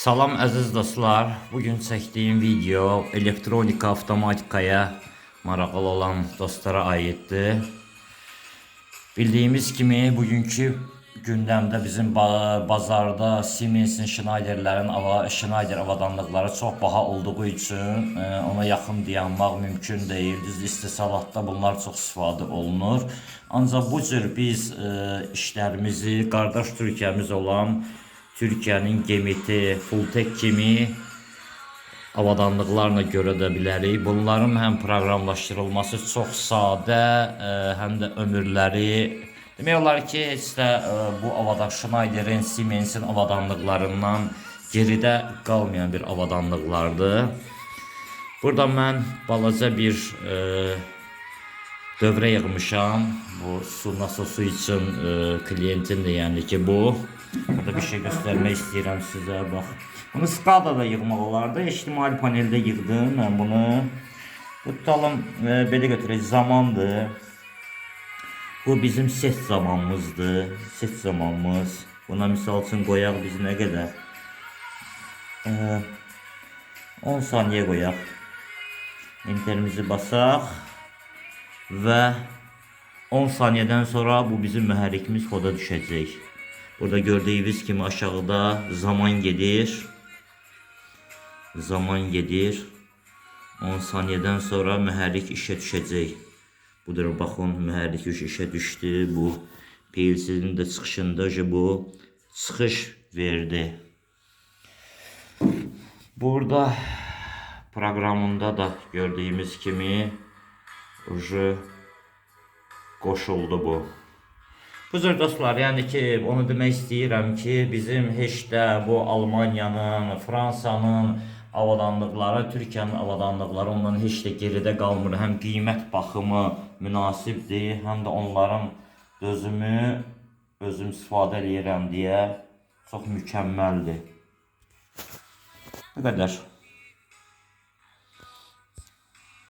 Salam əziz dostlar. Bugün çəkdiyim video elektronika, avtomatikaya maraqlı olan dostlara aiddir. Bildiyimiz kimi bugünkü gündəmdə bizim bazarda Siemens'in, Schneider avadanlıqları çox baha olduğu üçün ona yaxın dayanmaq mümkün deyil. Düz istehsalatda bunlar çox istifadə olunur. Ancaq bu cür biz işlərimizi qardaş Türkiyəmiz olan Türkiyənin Gemiti, Fulltek kimi avadanlıqlarla görə də bilərik. Bunların həm proqramlaşdırılması çox sadə, həm də ömürləri demək olar ki, heç də bu Schneider'in, Siemens'in avadanlıqlarından geridə qalmayan bir avadanlıqlardır. Burada mən balaca bir dövrə yığmışam. Bu su nasosu için kliyentin de yəni ki bu. Burada bir şey göstermek istəyirəm sizə. Bax. Bunu skadada yığmaq olardı. İctimai panelde yığdım mən bunu. Bu tutalım belə götürək zamandır. Bu bizim set zamanımızdır. Set zamanımız. Buna misal üçün qoyaq biz nə qədər? 10 saniye qoyaq. Enterimizi basaq və 10 saniyeden sonra bu bizim mühərrikimiz koda düşəcək. Burada gördüğünüz kimi aşağıda zaman gedir. Zaman gedir. 10 saniyeden sonra mühərrik işe düşəcək. Budur, baxın, mühərrik işe düşdü. Bu PLC'nin de çıxışında bu çıxış verdi. Burada proqramında da gördüğümüz kimi qoşuldu bu. Bu cür dostlar, yəni ki, onu demək istəyirəm ki, bizim heç də bu Almaniyanın, Fransanın avadanlıqları, Türkiyənin avadanlıqları ondan heç də geridə qalmır. Həm qiymət baxımı münasibdir, həm də onların özüm istifadə edirəm deyə çox mükəmməldir. Bu qədər.